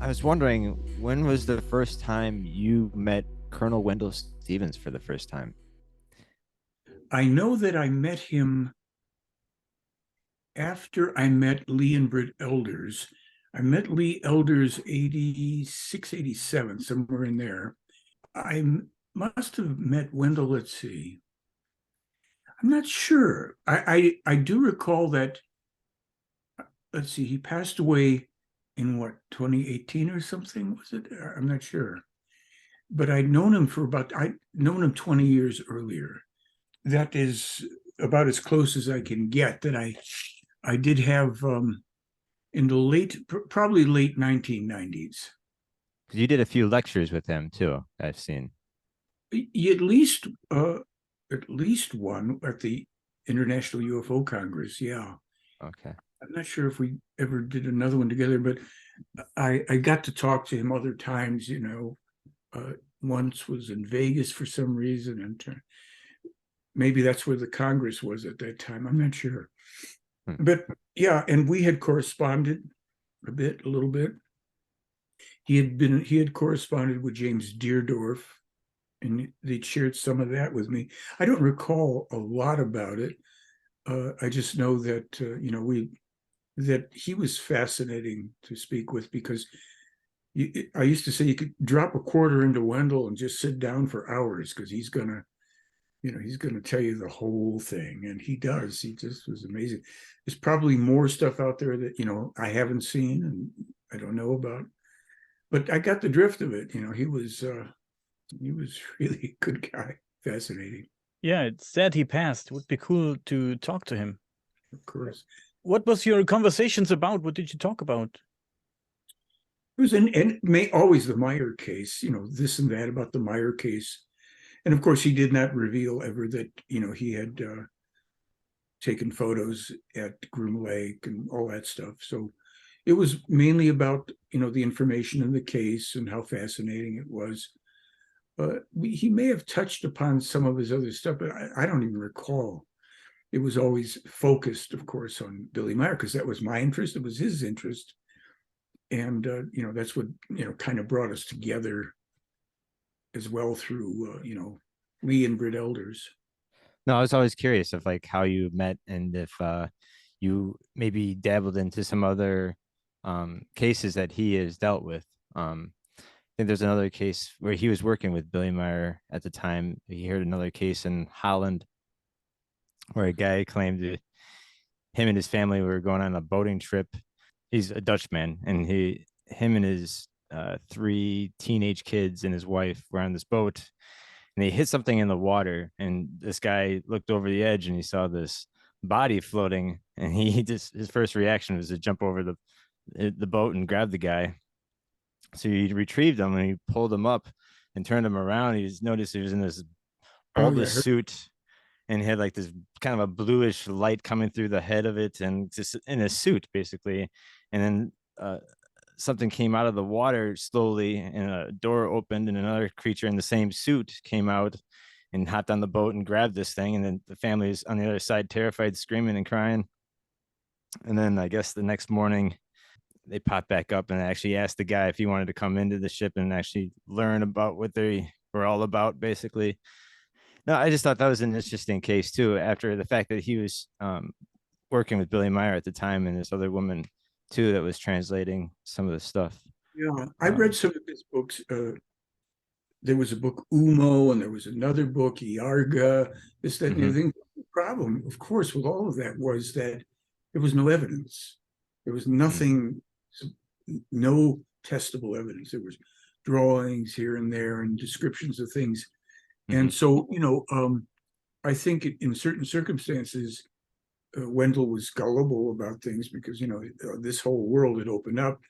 I was wondering, when was the first time you met Colonel Wendell Stevens for the first time? I know that I met him after I met Lee and Britt Elders. I met Lee Elders 86, 87, somewhere in there. I must have met Wendell, let's see. I'm not sure. I do recall that, let's see, he passed away in what, 2018 or something, was it? I'm not sure. But I'd known him 20 years earlier. That is about as close as I can get. That I did have in the probably late 1990s. Because you did a few lectures with him too, I've seen. At least at least one at the International UFO Congress. Yeah, Okay. I'm not sure if we ever did another one together, but I got to talk to him other times. Once was in Vegas for some reason, and maybe that's where the Congress was at that time. I'm not sure. Hmm. But yeah, and we had corresponded a little bit. He had corresponded with James Deardorff, and they'd shared some of that with me. I don't recall a lot about it. I just know that we that he was fascinating to speak with because I used to say you could drop a quarter into Wendell and just sit down for hours because he's gonna tell you the whole thing, and he does. He just was amazing. There's probably more stuff out there that I haven't seen and I don't know about, but I got the drift of it. He was really a good guy, fascinating, Yeah, it's sad he passed. Would be cool to talk to him. of course. What was your conversations about? What did you talk about? It was always the Meyer case, this and that about the Meyer case. And of course, he did not reveal ever that, he had taken photos at Groom Lake and all that stuff. So it was mainly about, the information in the case and how fascinating it was. He may have touched upon some of his other stuff, but I don't even recall. It was always focused, of course, on Billy Meyer because that was my interest. It was his interest. And, that's what, kind of brought us together as well through, Lee and Britt Elders. No, I was always curious of like how you met and if you maybe dabbled into some other cases that he has dealt with. I think there's another case where he was working with Billy Meyer at the time. He heard another case in Holland where a guy claimed that him and his family were going on a boating trip. He's a Dutchman, and him and his three teenage kids and his wife were on this boat, and they hit something in the water. And this guy looked over the edge, and he saw this body floating, and he just his first reaction was to jump over the boat and grab the guy. So he retrieved him and he pulled him up and turned him around. He noticed he was in this Oh, yeah. bulbous suit and he had like this kind of a bluish light coming through the head of it and just in a suit basically. And then something came out of the water slowly and a door opened and another creature in the same suit came out and hopped on the boat and grabbed this thing. And then the family is on the other side, terrified, screaming and crying. And then I guess the next morning they popped back up and actually asked the guy if he wanted to come into the ship and actually learn about what they were all about, basically. No, I just thought that was an interesting case too. After the fact that he was working with Billy Meyer at the time and this other woman too that was translating some of the stuff. Yeah, I Um, read some of his books. There was a book Umo, and there was another book Iarga. This, that, and the mhm, other thing. The problem, of course, with all of that was that there was no evidence. There was mm, nothing, no testable evidence. There was drawings here and there and descriptions of things. mhm. And so, I think in certain circumstances, Wendell was gullible about things because this whole world had opened up,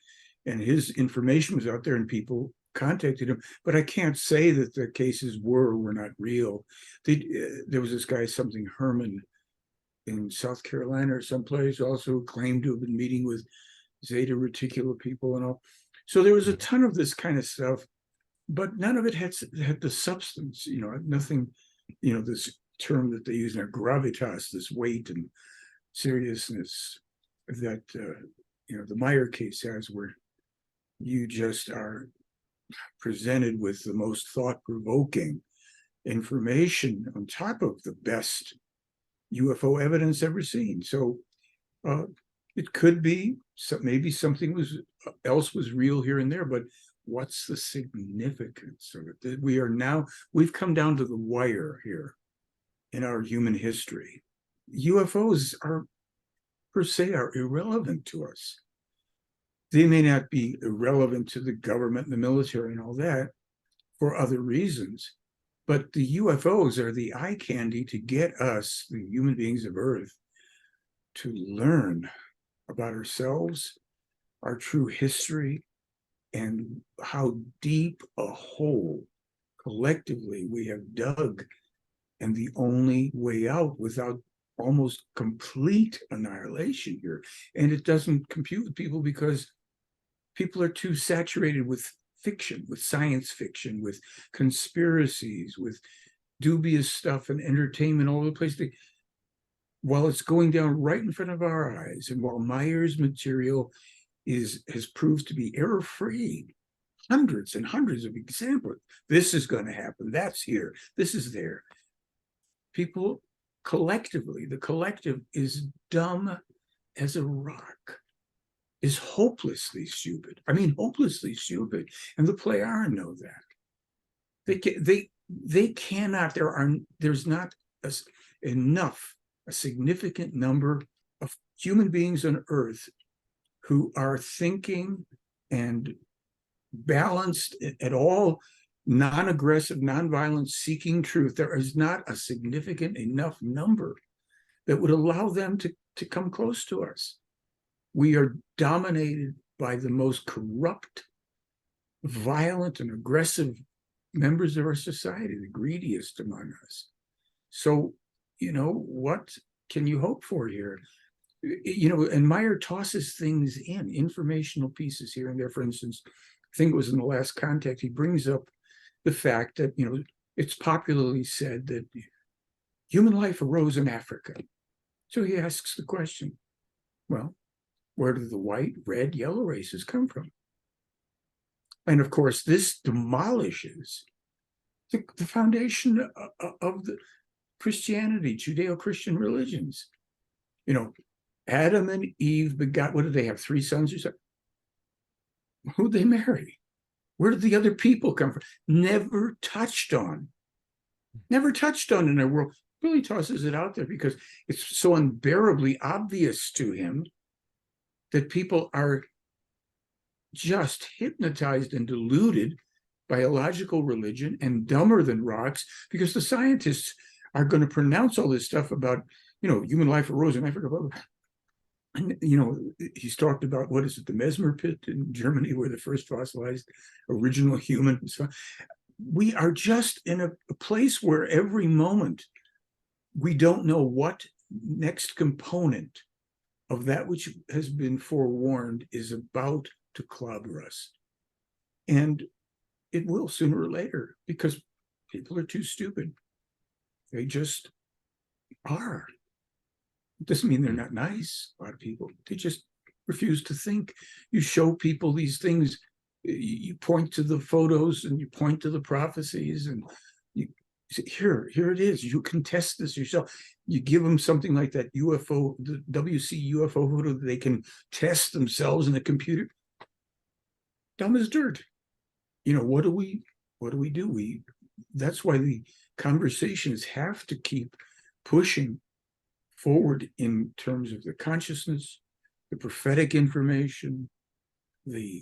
and his information was out there, and people contacted him. But I can't say that the cases were or were not real. There was this guy, something Herman, in South Carolina or someplace, also claimed to have been meeting with Zeta Reticula people and all. So there was a ton of this kind of stuff, but none of it had the substance. Nothing. This term that they use now, gravitas, this weight and seriousness that the Meyer case has, where you just are presented with the most thought-provoking information on top of the best UFO evidence ever seen. So it could be, so maybe something else was real here and there, but what's the significance of it? That we've come down to the wire here in our human history. UFOs are per se are irrelevant to us. They may not be irrelevant to the government and the military and all that for other reasons, but the UFOs are the eye candy to get us, the human beings of Earth, to learn about ourselves, our true history, and how deep a hole collectively we have dug, and the only way out without almost complete annihilation here. And it doesn't compute with people because people are too saturated with fiction, with science fiction, with conspiracies, with dubious stuff and entertainment all over the place. While it's going down right in front of our eyes, and while Meyer's material has proved to be error-free, hundreds and hundreds of examples. This is going to happen. That's here. This is there. People collectively, the collective is dumb as a rock, is hopelessly stupid. I mean, hopelessly stupid. And the Plejaren know that. They cannot, there's not enough, a significant number of human beings on Earth who are thinking and balanced at all, non-aggressive, non-violent, seeking truth. There is not a significant enough number that would allow them to come close to us. We are dominated by the most corrupt, violent, and aggressive members of our society, the greediest among us. So, what can you hope for here? And Meyer tosses things in, informational pieces here and there. For instance, I think it was in The Last Contact, he brings up the fact that, it's popularly said that human life arose in Africa. So he asks the question, well, where do the white, red, yellow races come from? And of course, this demolishes the foundation of the Christianity, Judeo-Christian religions. Adam and Eve begot, what did they have, 3 sons or something? Who'd they marry? Where did the other people come from? Never touched on in their world. Really tosses it out there because it's so unbearably obvious to him that people are just hypnotized and deluded by a logical religion and dumber than rocks, because the scientists are going to pronounce all this stuff about, human life arose in Africa, blah, blah. And, he's talked about, what is it, the Mesmer pit in Germany, where the first fossilized original human was found. We are just in a place where every moment we don't know what next component of that which has been forewarned is about to clobber us. And it will sooner or later, because people are too stupid. They just are. It doesn't mean they're not nice, a lot of people. They just refuse to think. You show people these things, you point to the photos and you point to the prophecies, and you say, here it is. You can test this yourself. You give them something like that UFO, the WC UFO photo that they can test themselves in the computer. Dumb as dirt. What do we do? That's why the conversations have to keep pushing forward in terms of the consciousness, the prophetic information, the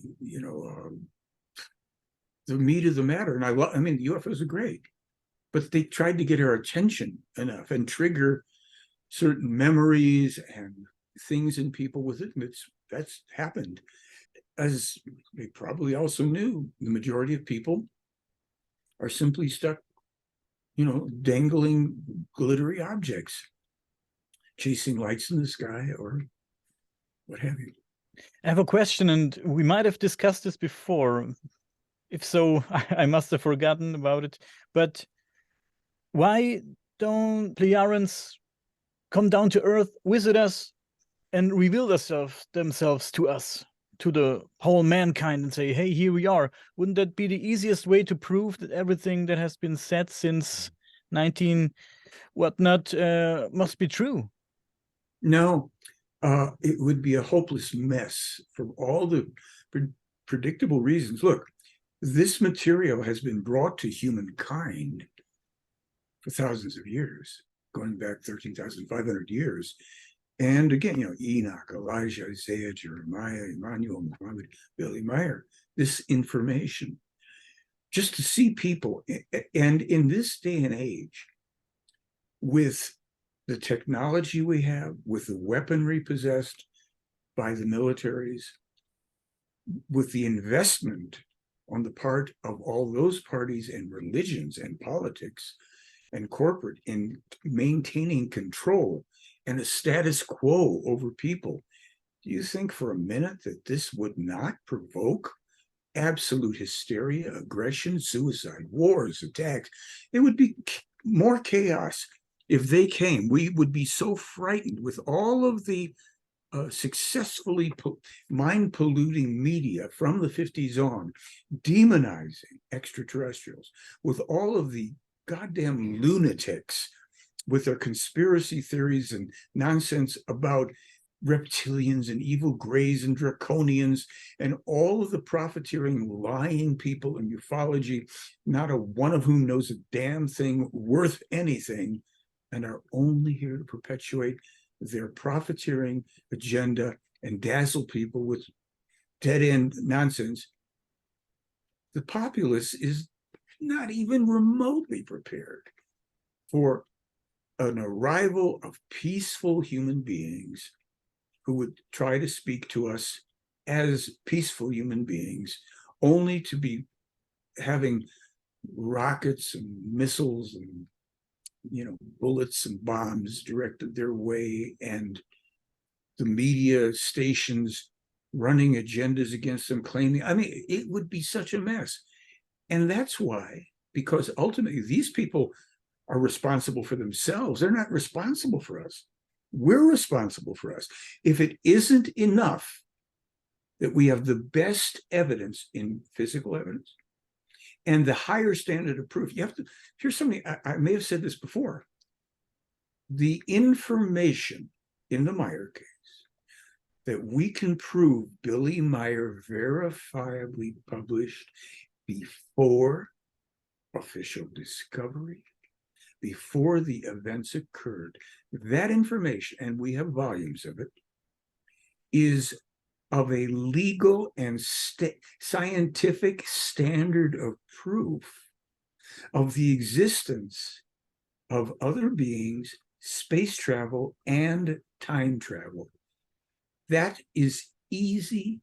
meat of the matter. And I mean, the UFOs are great, but they tried to get our attention enough and trigger certain memories and things in people with it, and that's happened. As they probably also knew, the majority of people are simply stuck, dangling glittery objects, chasing lights in the sky or what have you. I have a question, and we might have discussed this before. If so, I must have forgotten about it. But why don't Plejarens come down to Earth, visit us, and reveal themselves to us? to the whole mankind and say, hey, here we are. Wouldn't that be the easiest way to prove that everything that has been said since 19 whatnot must be true? No, it would be a hopeless mess for all the predictable reasons. Look, this material has been brought to humankind for thousands of years, going back 13,500 years. And again, Enoch, Elijah, Isaiah, Jeremiah, Emmanuel, Muhammad, Billy Meyer, this information, just to see people. And in this day and age, with the technology we have, with the weaponry possessed by the militaries, with the investment on the part of all those parties and religions and politics and corporate in maintaining control and a status quo over people, do you think for a minute that this would not provoke absolute hysteria, aggression, suicide, wars, attacks? It would be more chaos if they came. We would be so frightened with all of the successfully mind-polluting media from the 50s on, demonizing extraterrestrials, with all of the goddamn lunatics with their conspiracy theories and nonsense about reptilians and evil grays and draconians and all of the profiteering, lying people in ufology, not a one of whom knows a damn thing worth anything, and are only here to perpetuate their profiteering agenda and dazzle people with dead-end nonsense. The populace is not even remotely prepared for an arrival of peaceful human beings who would try to speak to us as peaceful human beings, only to be having rockets and missiles and bullets and bombs directed their way, and the media stations running agendas against them, claiming, it would be such a mess. And that's why, because ultimately these people are responsible for themselves. They're not responsible for us. We're responsible for us. If it isn't enough that we have the best evidence in physical evidence and the higher standard of proof, you have to, here's something, I may have said this before. The information in the Meyer case that we can prove Billy Meyer verifiably published before official discovery, before the events occurred, that information, and we have volumes of it, is of a legal and scientific standard of proof of the existence of other beings, space travel, and time travel. That is easy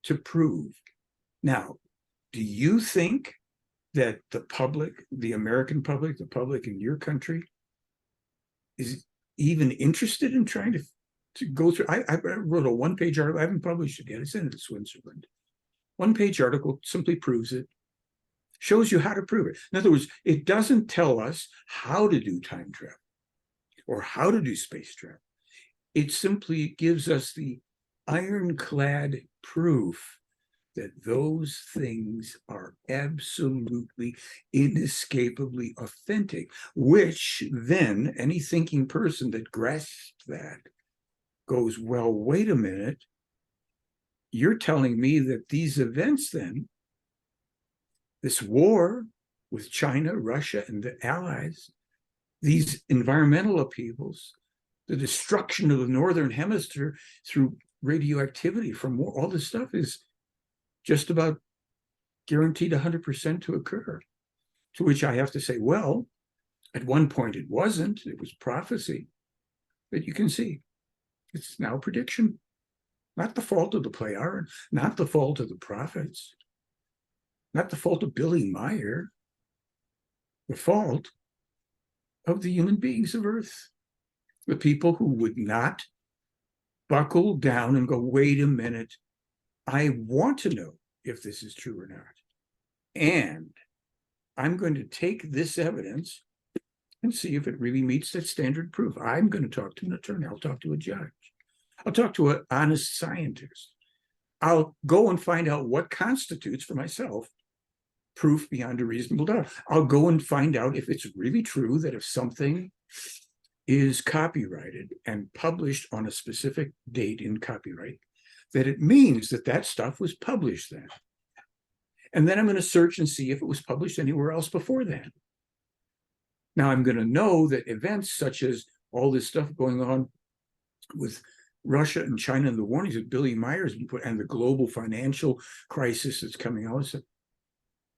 to prove. Now, do you think that the public, the American public, the public in your country, is even interested in trying to go through? I wrote a one-page article. I haven't published it yet. It's in Switzerland. One-page article simply proves it, shows you how to prove it. In other words, it doesn't tell us how to do time travel or how to do space travel. It simply gives us the ironclad proof that those things are absolutely, inescapably authentic, which then any thinking person that grasps that goes, well, wait a minute, you're telling me that these events then, this war with China, Russia, and the allies, these environmental upheavals, the destruction of the Northern Hemisphere through radioactivity from war, all this stuff is just about guaranteed 100% to occur. To which I have to say, well, at one point it wasn't, it was prophecy. But you can see, it's now prediction. Not the fault of the Pleiadians, not the fault of the prophets, not the fault of Billy Meyer, the fault of the human beings of Earth, the people who would not buckle down and go, wait a minute, I want to know if this is true or not. And I'm going to take this evidence and see if it really meets that standard proof. I'm going to talk to an attorney. I'll talk to a judge. I'll talk to an honest scientist. I'll go and find out what constitutes for myself proof beyond a reasonable doubt. I'll go and find out if it's really true that if something is copyrighted and published on a specific date in copyright, that it means that that stuff was published then. And then I'm going to search and see if it was published anywhere else before that. Now I'm going to know that events such as all this stuff going on with Russia and China and the warnings that Billy Meyer's been put, and the global financial crisis that's coming out.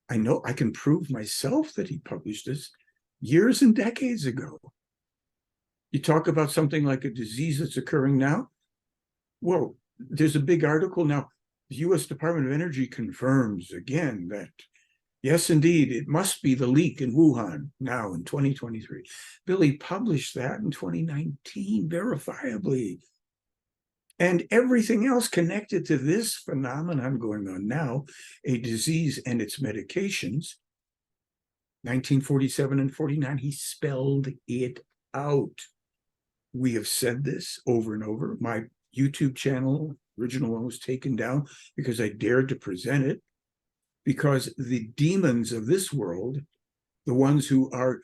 I know I can prove myself that he published this years and decades ago. You talk about something like a disease that's occurring now. Well, there's a big article now. The US Department of Energy confirms again that, yes, indeed, it must be the leak in Wuhan now in 2023. Billy published that in 2019, verifiably. And everything else connected to this phenomenon going on now, a disease and its medications, 1947 and 49, he spelled it out. We have said this over and over. My YouTube channel, original one, was taken down because I dared to present it, because the demons of this world, the ones who are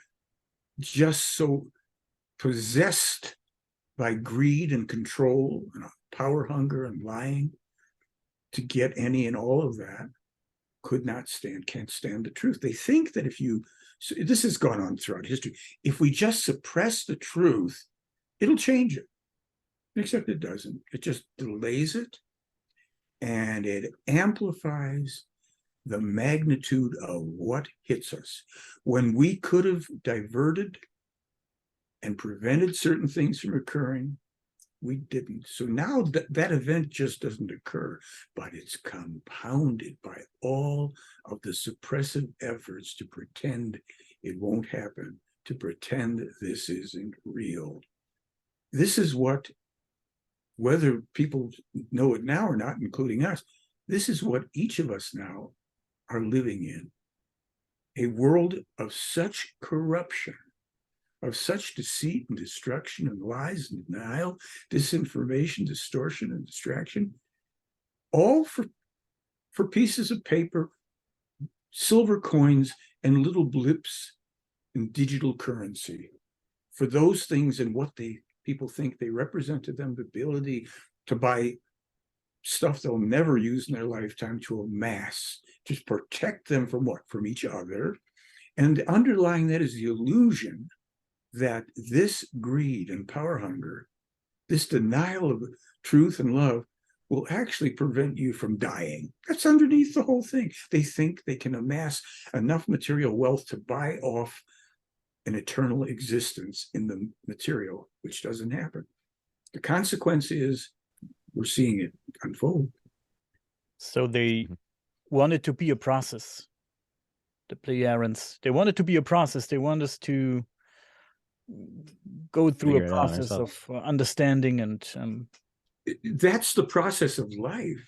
just so possessed by greed and control and power hunger and lying to get any and all of that, can't stand the truth. They think that if you, this has gone on throughout history, if we just suppress the truth, it'll change it. Except it doesn't. It just delays it, and it amplifies the magnitude of what hits us. When we could have diverted and prevented certain things from occurring, we didn't. So now that event just doesn't occur, but it's compounded by all of the suppressive efforts to pretend it won't happen, to pretend this isn't real. This is what, whether people know it now or not, including us, this is what each of us now are living in. A world of such corruption, of such deceit and destruction and lies and denial, disinformation, distortion and distraction, all for pieces of paper, silver coins, and little blips in digital currency. For those things and what people think they represent to them, the ability to buy stuff they'll never use in their lifetime, to amass, to protect them from what? From each other. And underlying that is the illusion that this greed and power hunger, this denial of truth and love, will actually prevent you from dying. That's underneath the whole thing. They think they can amass enough material wealth to buy off an eternal existence in the material, which doesn't happen. The consequence is we're seeing it unfold. So they want it to be a process. The Pleiadians, they want it to be a process. They want us to go through Figure a it out process ourselves. of understanding and That's the process of life.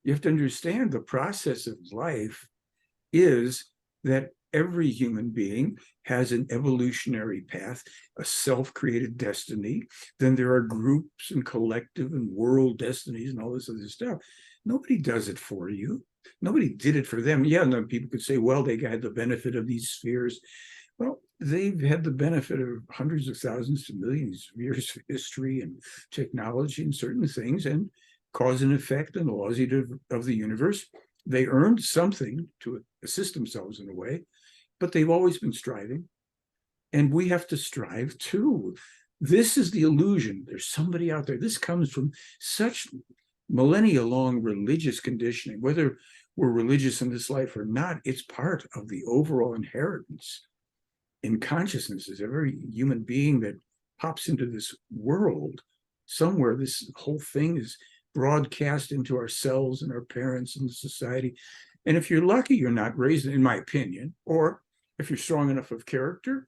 You have to understand the process of life is that every human being has an evolutionary path, a self-created destiny. Then there are groups and collective and world destinies and all this other stuff. Nobody does it for you. Nobody did it for them. Yeah, and then people could say, well, they had the benefit of these spheres. Well, they've had the benefit of hundreds of thousands to millions of years of history and technology and certain things, and cause and effect and laws of the universe. They earned something to assist themselves in a way, but they've always been striving. And we have to strive too. This is the illusion. There's somebody out there. This comes from such millennia-long religious conditioning. Whether we're religious in this life or not, it's part of the overall inheritance in consciousness. Is every human being that pops into this world, somewhere this whole thing is broadcast into ourselves and our parents and society. And if you're lucky, you're not raised, in my opinion, or if you're strong enough of character,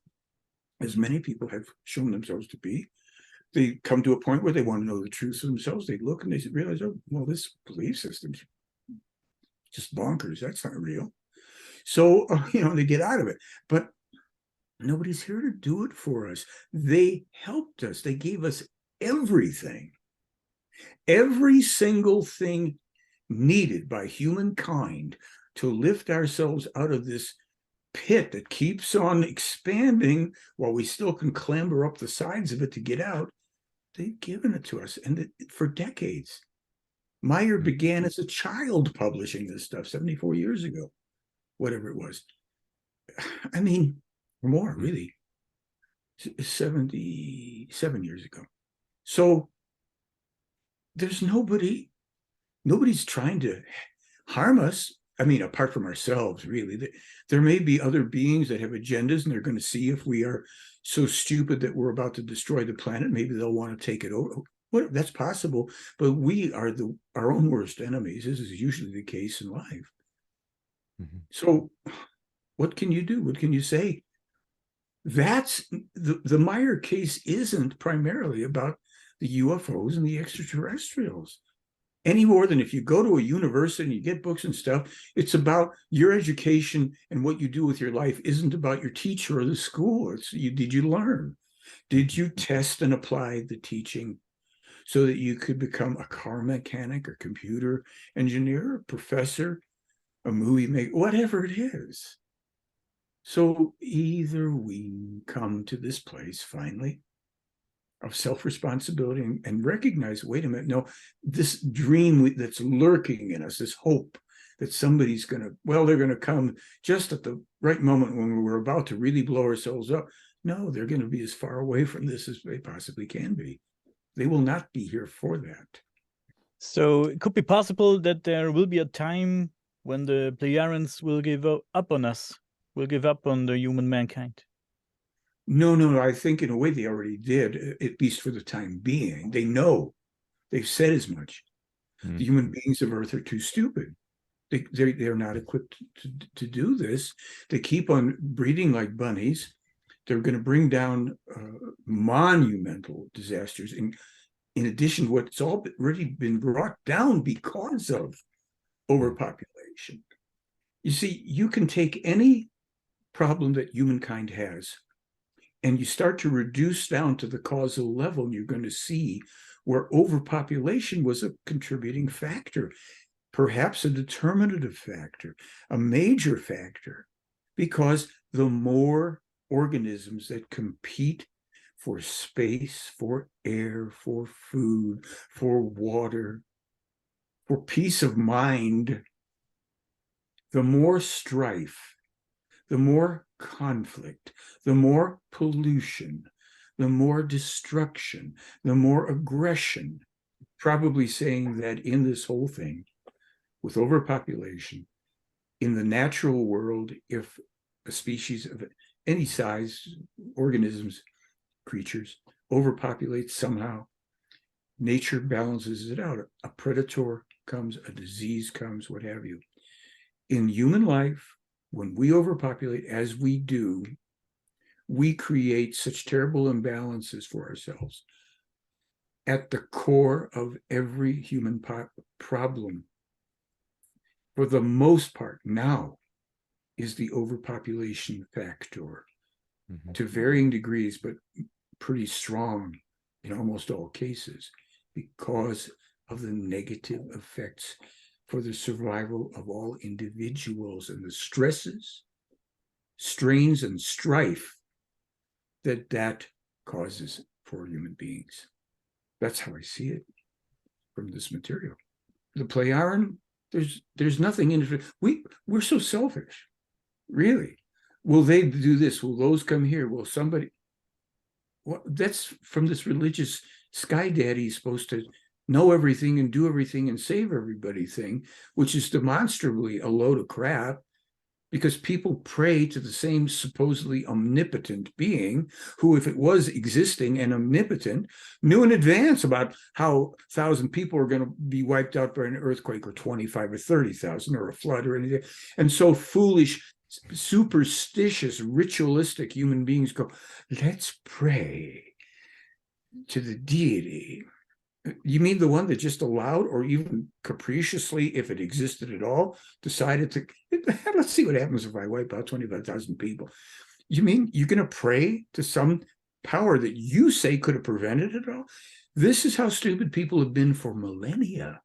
as many people have shown themselves to be, they come to a point where they want to know the truth for themselves. They look and they realize, oh, well, this belief system's just bonkers. That's not real. So, they get out of it. But nobody's here to do it for us. They helped us. They gave us everything. Every single thing needed by humankind to lift ourselves out of this pit that keeps on expanding while we still can clamber up the sides of it to get out, they've given it to us. And for decades, Meyer began as a child publishing this stuff 74 years ago, whatever it was. I mean, more really, 77 years ago. So there's nobody's trying to harm us. I mean, apart from ourselves, really. There may be other beings that have agendas, and they're going to see if we are so stupid that we're about to destroy the planet. Maybe they'll want to take it over. That's possible, but we are our own worst enemies. This is usually the case in life. So what can you do? What can you say? That's the Meyer case isn't primarily about the UFOs and the extraterrestrials any more than if you go to a university and you get books and stuff. It's about your education, and what you do with your life isn't about your teacher or the school. It's did you learn? Did you test and apply the teaching so that you could become a car mechanic or computer engineer, a professor, a movie maker, whatever it is? So either we come to this place finally of self-responsibility and recognize, wait a minute, no, this dream that's lurking in us, this hope that somebody's going to, they're going to come just at the right moment when we're about to really blow ourselves up. No, they're going to be as far away from this as they possibly can be. They will not be here for that. So it could be possible that there will be a time when the Plejarians will give up on us, will give up on the human mankind. No, I think in a way they already did, at least for the time being. They know, they've said as much. The human beings of Earth are too stupid. They're not equipped to do this. They keep on breeding like bunnies. They're going to bring down monumental disasters in addition to what's already been brought down because of overpopulation. You see, you can take any problem that humankind has, and you start to reduce down to the causal level, and you're going to see where overpopulation was a contributing factor, perhaps a determinative factor, a major factor, because the more organisms that compete for space, for air, for food, for water, for peace of mind, the more strife, the more conflict, the more pollution, the more destruction, the more aggression. Probably saying that in this whole thing, with overpopulation, in the natural world, if a species of any size, organisms, creatures, overpopulate somehow, nature balances it out. A predator comes, a disease comes, what have you. In human life, when we overpopulate, as we do, we create such terrible imbalances for ourselves. At the core of every human problem, for the most part now, is the overpopulation factor, to varying degrees, but pretty strong in almost all cases, because of the negative effects for the survival of all individuals and the stresses, strains, and strife that causes for human beings. That's how I see it from this material. The Plejaren, there's nothing in it. We're so selfish, really. Will they do this? Will those come here? Will somebody? Well, that's from this religious sky daddy supposed to know everything and do everything and save everybody thing, which is demonstrably a load of crap, because people pray to the same supposedly omnipotent being who, if it was existing and omnipotent, knew in advance about how 1,000 people are going to be wiped out by an earthquake, or 25 or 30,000, or a flood or anything. And so foolish, superstitious, ritualistic human beings go, let's pray to the deity. You mean the one that just allowed, or even capriciously, if it existed at all, decided to, let's see what happens if I wipe out 25,000 people? You mean you're going to pray to some power that you say could have prevented it all? This is how stupid people have been for millennia.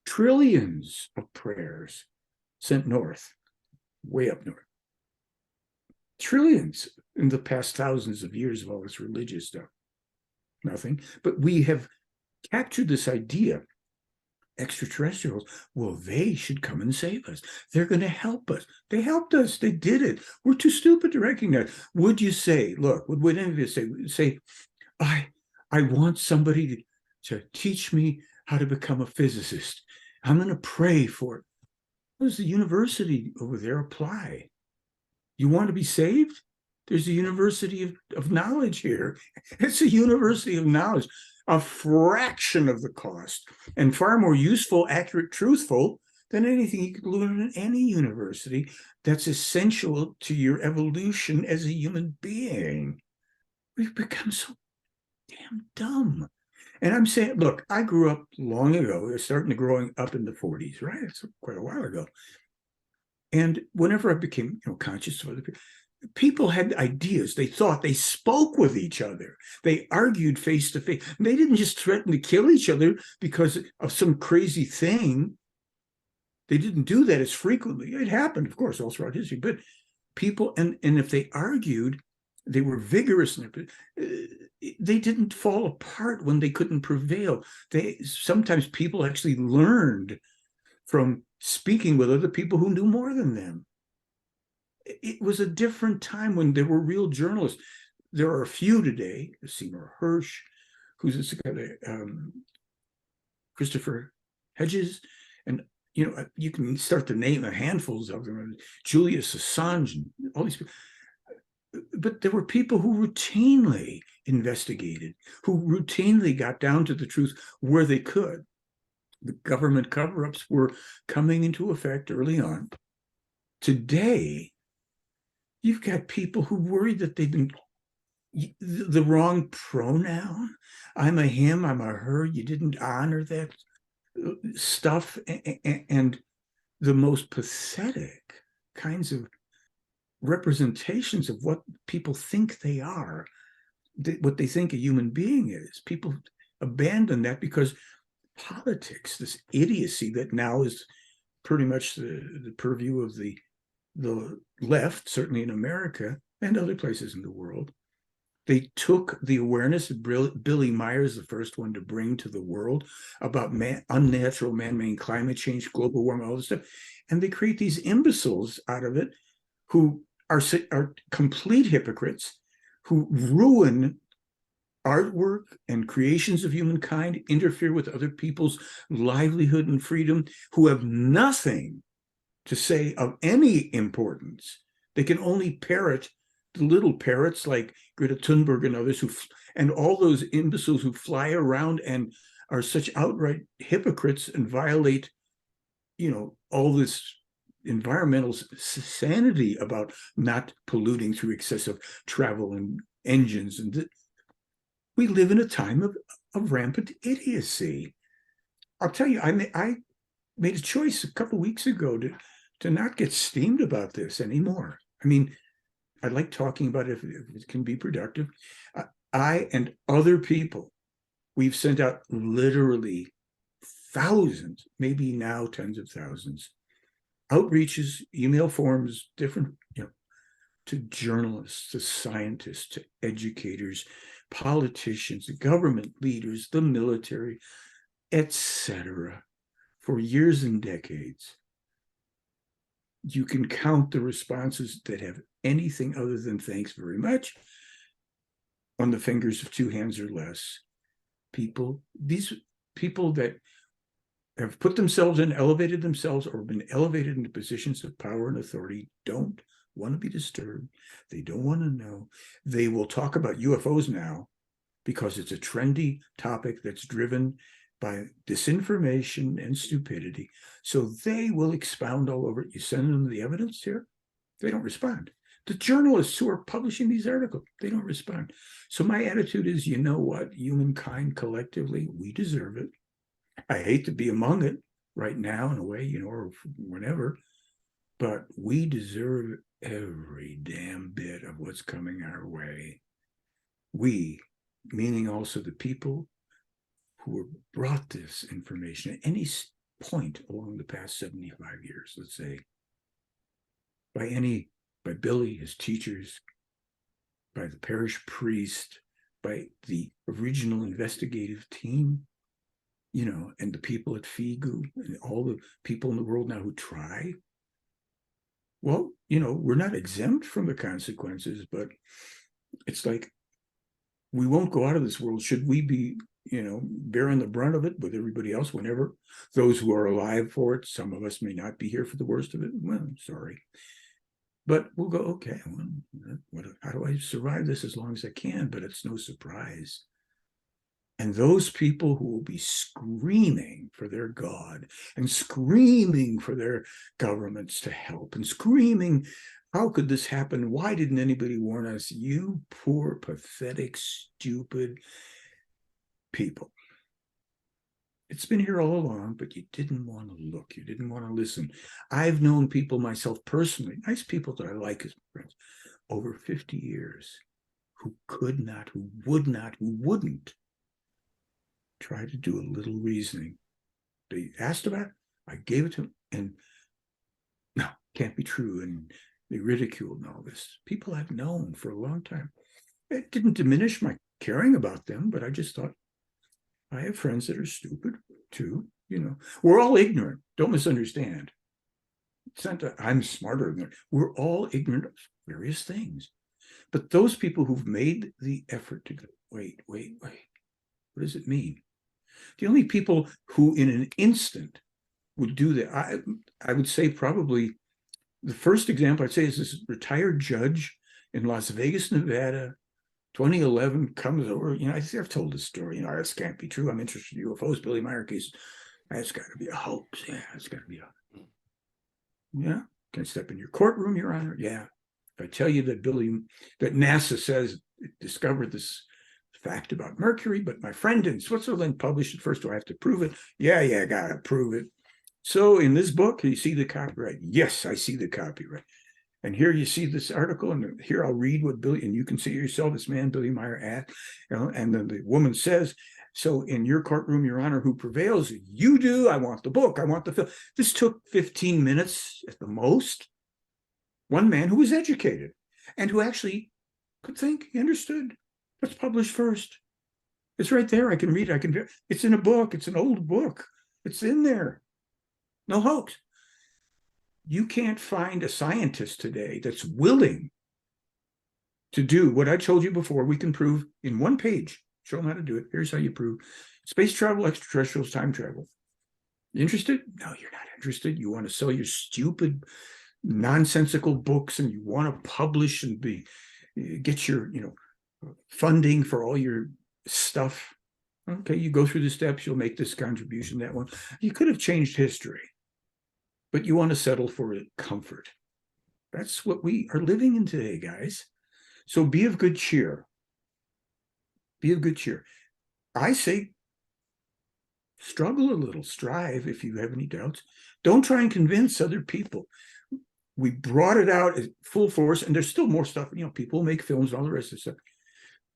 trillions of prayers sent north, way up north. Trillions in the past thousands of years of all this religious stuff. Nothing. But we have captured this idea, extraterrestrials, well, they should come and save us. They're going to help us. They helped us. They did it. We're too stupid to recognize. Would you say, look, would any of you say, I want somebody to teach me how to become a physicist. I'm going to pray for it. How does the university over there apply? You want to be saved? There's a university of knowledge here. It's a university of knowledge, a fraction of the cost, and far more useful, accurate, truthful than anything you could learn in any university that's essential to your evolution as a human being. We've become so damn dumb. And I'm saying, look, I grew up long ago, starting to growing up in the 40s, right? It's quite a while ago. And whenever I became, conscious of other people had ideas. They thought, they spoke with each other. They argued face to face. They didn't just threaten to kill each other because of some crazy thing. They didn't do that as frequently. It happened, of course, all throughout history. But people, and if they argued, they were vigorous. They didn't fall apart when they couldn't prevail. Sometimes people actually learned from speaking with other people who knew more than them. It was a different time when there were real journalists. There are a few today, Seymour Hersh, who's this guy, Christopher Hedges, and you can start to name handfuls of them, Julius Assange, and all these people. But there were people who routinely investigated, who routinely got down to the truth where they could. The government cover-ups were coming into effect early on. Today, you've got people who worry that they've been the wrong pronoun. I'm a him, I'm a her. You didn't honor that stuff. And the most pathetic kinds of representations of what people think they are, what they think a human being is. People abandon that because politics, this idiocy that now is pretty much the purview of the left, certainly in America and other places in the world. They took the awareness that Billy Meyer is the first one to bring to the world about unnatural man-made climate change, global warming, all this stuff, and they create these imbeciles out of it who are complete hypocrites, who ruin artwork and creations of humankind, interfere with other people's livelihood and freedom, who have nothing to say of any importance. They can only parrot the little parrots like Greta Thunberg and others, and all those imbeciles who fly around and are such outright hypocrites and violate, all this environmental sanity about not polluting through excessive travel and engines. And we live in a time of rampant idiocy. I'll tell you, I made a choice a couple of weeks ago to not get steamed about this anymore. I mean, I like talking about it if it can be productive. I and other people, we've sent out literally thousands, maybe now tens of thousands, outreaches, email forms, different, to journalists, to scientists, to educators, politicians, government leaders, the military, etc., for years and decades. You can count the responses that have anything other than thanks very much on the fingers of two hands or less. These people that have put themselves in, elevated themselves, or been elevated into positions of power and authority don't want to be disturbed. They don't want to know. They will talk about UFOs now because it's a trendy topic that's driven by disinformation and stupidity. So they will expound all over it. You send them the evidence here, they don't respond. The journalists who are publishing these articles, they don't respond. So my attitude is, you know what? Humankind collectively, we deserve it. I hate to be among it right now in a way, or whenever, but we deserve every damn bit of what's coming our way. We, meaning also the people who were brought this information, any point along the past 75 years, let's say, by Billy, his teachers, by the parish priest, by the original investigative team, and the people at FIGU, and all the people in the world now who try. Well, we're not exempt from the consequences, but it's like we won't go out of this world. Should we be, bearing the brunt of it with everybody else whenever those who are alive for it? Some of us may not be here for the worst of it. Well, sorry. But we'll go, okay, well, how do I survive this as long as I can? But it's no surprise. And those people who will be screaming for their God and screaming for their governments to help and screaming, how could this happen? Why didn't anybody warn us? You poor, pathetic, stupid people. It's been here all along, but you didn't want to look. You didn't want to listen. I've known people myself personally, nice people that I like as friends, over 50 years, who could not, who would not, who wouldn't try to do a little reasoning. They asked about it, I gave it to them, and no, can't be true. And they ridiculed and all this. People I've known for a long time. It didn't diminish my caring about them, but I just thought, I have friends that are stupid too. We're all ignorant. Don't misunderstand. It's not that I'm smarter than them. We're all ignorant of various things. But those people who've made the effort to go, wait, what does it mean? The only people who in an instant would do that, I would say probably the first example I'd say is this retired judge in Las Vegas, Nevada, 2011, comes over. I've told this story. This can't be true. I'm interested in UFOs. Billy Meyer case. That's got to be a hoax. Yeah, it's got to be Yeah. Can I step in your courtroom, Your Honor? Yeah. If I tell you that NASA says it discovered this fact about Mercury, but my friend in Switzerland published it first. Do I have to prove it? Yeah, gotta prove it. So in this book, you see the copyright. Yes, I see the copyright. And here you see this article, and here I'll read what Billy, and you can see it yourself, this man, Billy Meyer, and then the woman says, so in your courtroom, Your Honor, who prevails? You do. I want the book. I want the film. This took 15 minutes at the most. One man who was educated and who actually could think, he understood. Let's publish first. It's right there. I can read it. It's in a book. It's an old book. It's in there. No hoax. You can't find a scientist today that's willing to do what I told you before. We can prove in one page. Show them how to do it. Here's how you prove space travel, extraterrestrials, time travel. You interested? No, you're not interested. You want to sell your stupid, nonsensical books, and you want to publish and get your funding for all your stuff. Okay, you go through the steps. You'll make this contribution, that one. You could have changed history, but you want to settle for comfort. That's what we are living in today, guys. So be of good cheer. Be of good cheer. I say struggle a little, strive if you have any doubts. Don't try and convince other people. We brought it out at full force, and there's still more stuff. People make films and all the rest of the stuff.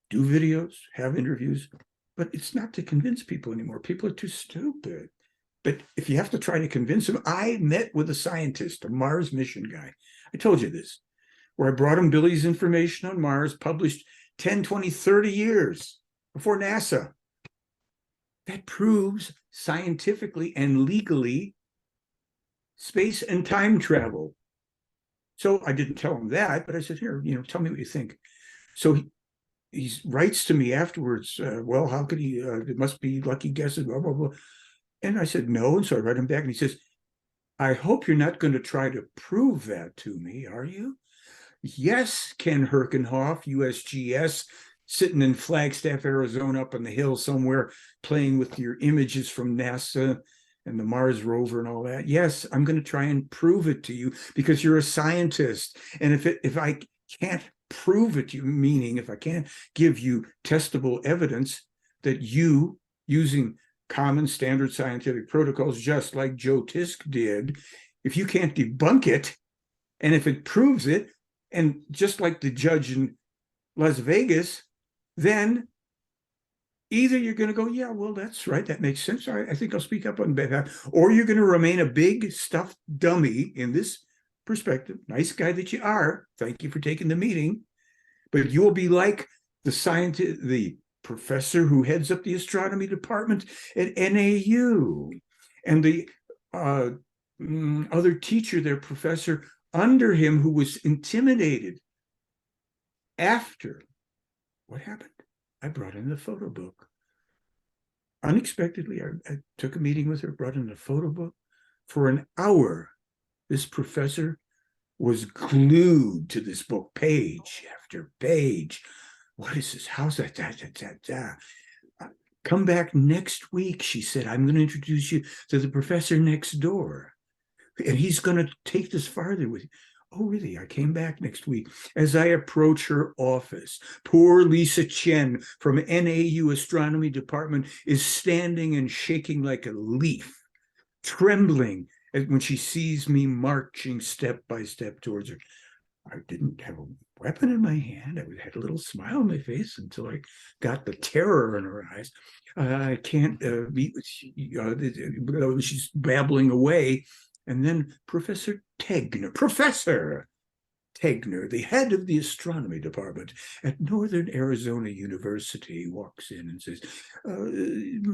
Do videos, have interviews, but it's not to convince people anymore. People are too stupid. But if you have to try to convince them, I met with a scientist, a Mars mission guy. I told you this, where I brought him Billy's information on Mars, published 10, 20, 30 years before NASA. That proves scientifically and legally space and time travel. So I didn't tell him that, but I said, here, tell me what you think. So he writes to me afterwards, well, how could he, it must be lucky guesses, blah, blah, blah. And I said, no. And so I write him back, and he says, I hope you're not going to try to prove that to me, are you? Yes, Ken Herkenhoff, USGS, sitting in Flagstaff, Arizona, up on the hill somewhere, playing with your images from NASA and the Mars rover and all that. Yes, I'm going to try and prove it to you because you're a scientist. And if I can't prove it to you, meaning if I can't give you testable evidence that you, using common standard scientific protocols, just like Joe Tisk did, if you can't debunk it, and if it proves it, and just like the judge in Las Vegas, then either you're going to go, yeah, well, that's right, that makes sense. I think I'll speak up on behalf, or you're going to remain a big stuffed dummy in this perspective. Nice guy that you are. Thank you for taking the meeting. But you will be like the scientist, the professor who heads up the astronomy department at NAU, and the other teacher, their professor under him, who was intimidated. After what happened, I brought in the photo book. Unexpectedly, I took a meeting with her, brought in the photo book. For an hour, this professor was glued to this book, page after page. What is this? How's that? Come back next week, she said. I'm going to introduce you to the professor next door, and he's going to take this farther with you. Oh, really? I came back next week. As I approach her office, poor Lisa Chen from NAU Astronomy Department is standing and shaking like a leaf, trembling when she sees me marching step by step towards her. I didn't have a weapon in my hand. I had a little smile on my face until I got the terror in her eyes. I can't meet with you. She's babbling away. And then Professor Tegner, the head of the astronomy department at Northern Arizona University, walks in and says,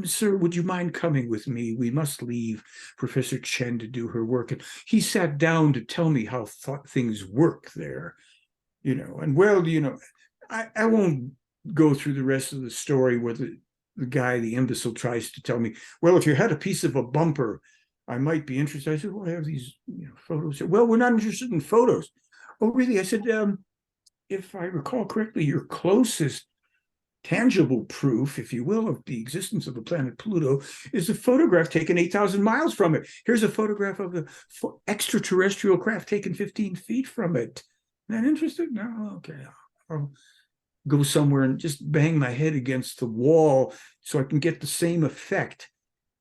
sir, would you mind coming with me? We must leave Professor Chen to do her work. And he sat down to tell me how things work there, and well, I won't go through the rest of the story where the guy, the imbecile, tries to tell me, well, if you had a piece of a bumper, I might be interested. I said, well, I have these photos. Well, we're not interested in photos. Oh, really? I said, if I recall correctly, your closest tangible proof, if you will, of the existence of the planet Pluto is a photograph taken 8,000 miles from it. Here's a photograph of the extraterrestrial craft taken 15 feet from it. Not interested? No? Okay. I'll go somewhere and just bang my head against the wall so I can get the same effect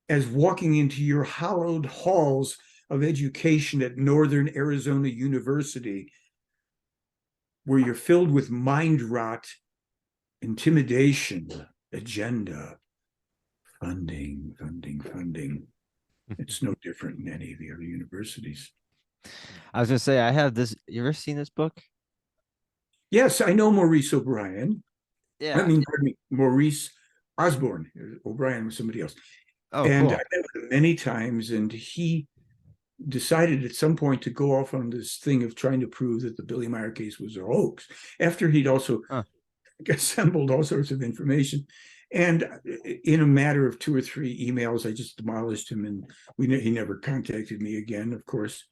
as walking into your hallowed halls of education at Northern Arizona University, where you're filled with mind rot, intimidation, agenda, funding. It's no different in any of the other universities. I was gonna say, I have this. You ever seen this book? Yes, I know Maurice OBrien. Yeah. Pardon me, Maurice Osborne. O'Brien was somebody else. Oh, And I cool. met with him many times, and he decided at some point to go off on this thing of trying to prove that the Billy Meyer case was a hoax, after he'd also Huh. assembled all sorts of information. And in a matter of 2 or 3 emails, I just demolished him, and he never contacted me again, of course,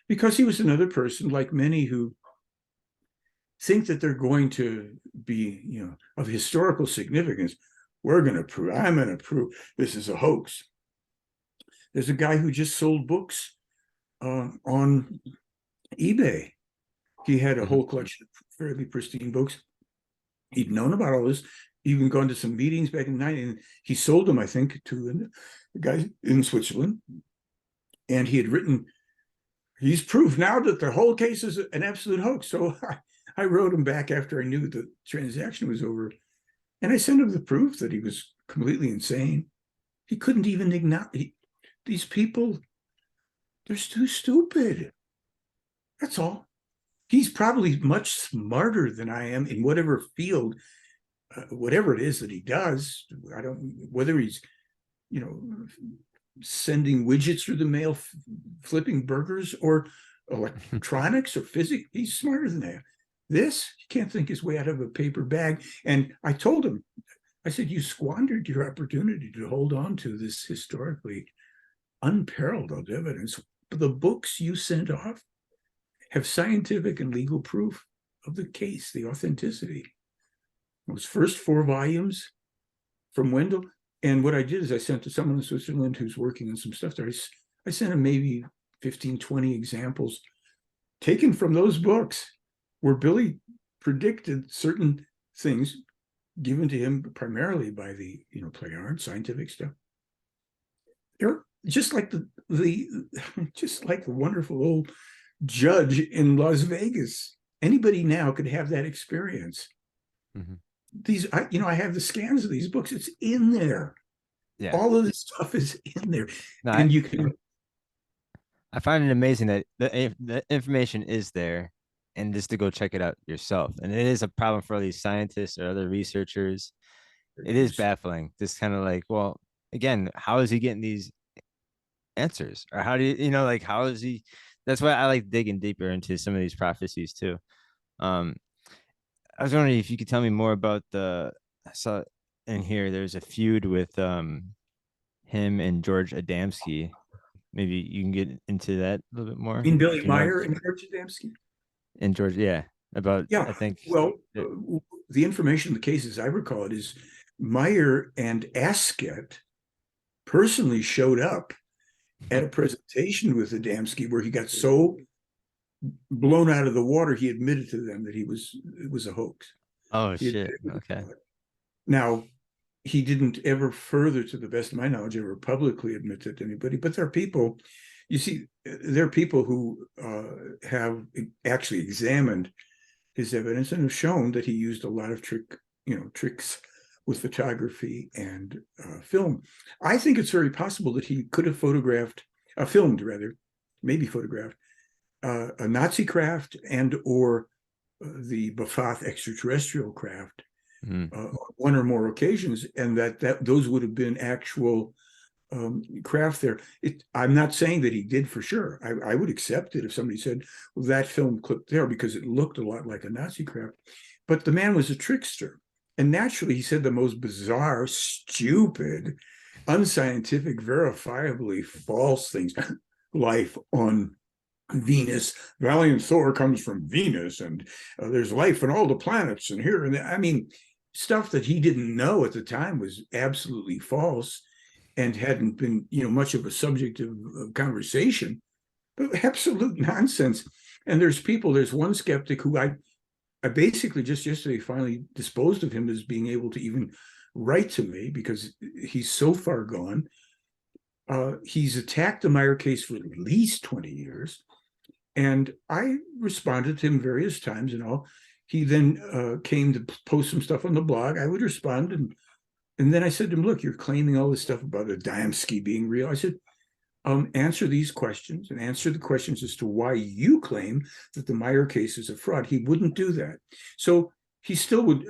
because he was another person like many who think that they're going to be, of historical significance. I'm going to prove this is a hoax. There's a guy who just sold books on eBay. He had a whole collection of fairly pristine books. He'd known about all this, even gone to some meetings back in the 90s, and he sold them, I think, to a guy in Switzerland. And he had written, he's proved now that the whole case is an absolute hoax. So I wrote him back after I knew the transaction was over. And I sent him the proof that he was completely insane. He couldn't even acknowledge these people. They're too stupid. That's all. He's probably much smarter than I am in whatever field, whatever it is that he does. I don't, whether he's, sending widgets through the mail, flipping burgers, or electronics or physics. He's smarter than that. This, he can't think his way out of a paper bag. And I told him, I said, you squandered your opportunity to hold on to this historically unparalleled evidence. The books you sent off have scientific and legal proof of the case, the authenticity. Those first 4 volumes from Wendell. And what I did is I sent to someone in Switzerland who's working on some stuff there. I sent him maybe 15, 20 examples taken from those books where Billy predicted certain things given to him primarily by the, Pleyard scientific stuff. They're just like the wonderful old judge in Las Vegas. Anybody now could have that experience. Mm-hmm. I have the scans of these books. It's in there. Yeah. All of this stuff is in there, No, and you can. I find it amazing that the information is there and just to go check it out yourself. And it is a problem for all these scientists or other researchers. It is baffling. Just kind of like, well, again, how is he getting these answers? Or how do like, how is he? That's why I like digging deeper into some of these prophecies too. Um, I was wondering if you could tell me more about I saw in here there's a feud with him and George Adamski. Maybe you can get into that a little bit more. In Billy Do you know? Meyer and George Adamski. And George, yeah, about Yeah, I think well, it, the information, the cases I recall it is Meyer and Asket personally showed up at a presentation with Adamski where he got so blown out of the water he admitted to them that it was a hoax. oh He shit. admitted Okay. to it. Now, he didn't ever further, to the best of my knowledge, ever publicly admit that to anybody. But there are people, you see, there are people who have actually examined his evidence and have shown that he used a lot of tricks with photography and film. I think it's very possible that he could have filmed rather, maybe photographed a Nazi craft and or the Bafath extraterrestrial craft Mm. one or more occasions, and that those would have been actual craft there. I'm not saying that he did for sure. I would accept it if somebody said, well, that film clip there because it looked a lot like a Nazi craft. But the man was a trickster. And naturally, he said the most bizarre, stupid, unscientific, verifiably false things. Life on Venus. Valiant Thor comes from Venus, and there's life on all the planets, and here and there. I mean, stuff that he didn't know at the time was absolutely false and hadn't been, much of a subject of conversation, but absolute nonsense. And there's one skeptic who I basically just yesterday finally disposed of him as being able to even write to me because he's so far gone. He's attacked the Meyer case for at least 20 years. And I responded to him various times and all. He then came to post some stuff on the blog. I would respond. And then I said to him, look, you're claiming all this stuff about Adamski being real. I said, answer these questions and answer the questions as to why you claim that the Meyer case is a fraud. He wouldn't do that. So he still would.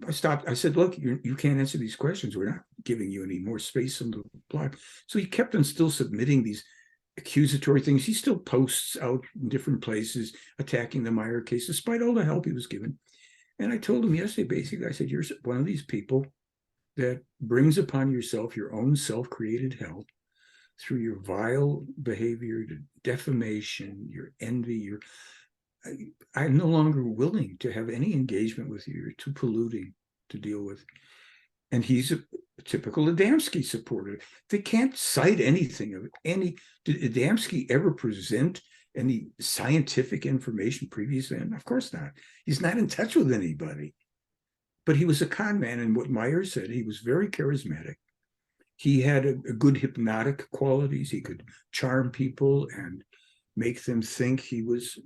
I stopped. I said, look, you can't answer these questions. We're not giving you any more space on the blog. So he kept on still submitting these accusatory things. He still posts out in different places attacking the Meyer case, despite all the help he was given. And I told him yesterday, basically, I said, you're one of these people that brings upon yourself your own self-created hell through your vile behavior, your defamation, your envy. I'm no longer willing to have any engagement with you. You're too polluting to deal with. And he's a typical Adamski supporter. They can't cite anything of any. Did Adamski ever present any scientific information previously? And of course not. He's not in touch with anybody. But he was a con man, and what Meyer said, he was very charismatic. He had a good hypnotic qualities. He could charm people and make them think he was,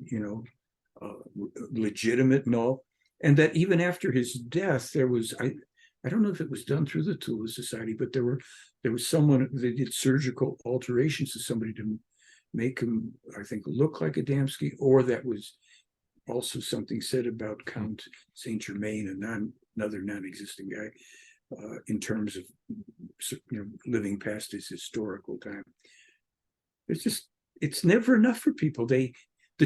legitimate and all. And that even after his death, there was I don't know if it was done through the Tula Society, but there was someone, they did surgical alterations to somebody to make him, I think, look like Adamski, or that was also something said about Count Saint Germain, another non-existing guy, in terms of living past his historical time. It's never enough for people. The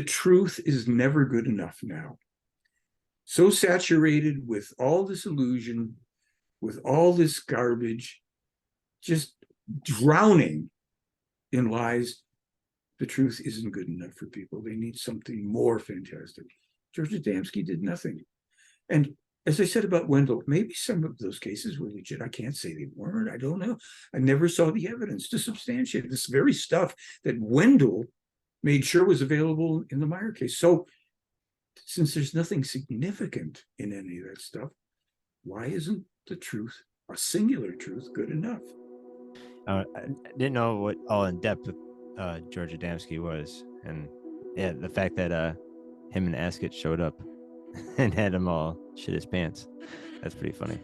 truth is never good enough now. So saturated with all this illusion, with all this garbage, just drowning in lies, the truth isn't good enough for people. They need something more fantastic. George Adamski did nothing. And as I said about Wendell, maybe some of those cases were legit. I can't say they weren't. I don't know. I never saw the evidence to substantiate this very stuff that Wendell made sure was available in the Meyer case. So since there's nothing significant in any of that stuff, why isn't the truth, a singular truth, good enough? I didn't know what all in depth with George Adamski was, and yeah, the fact that him and Asket showed up and had him all shit his pants. That's pretty funny.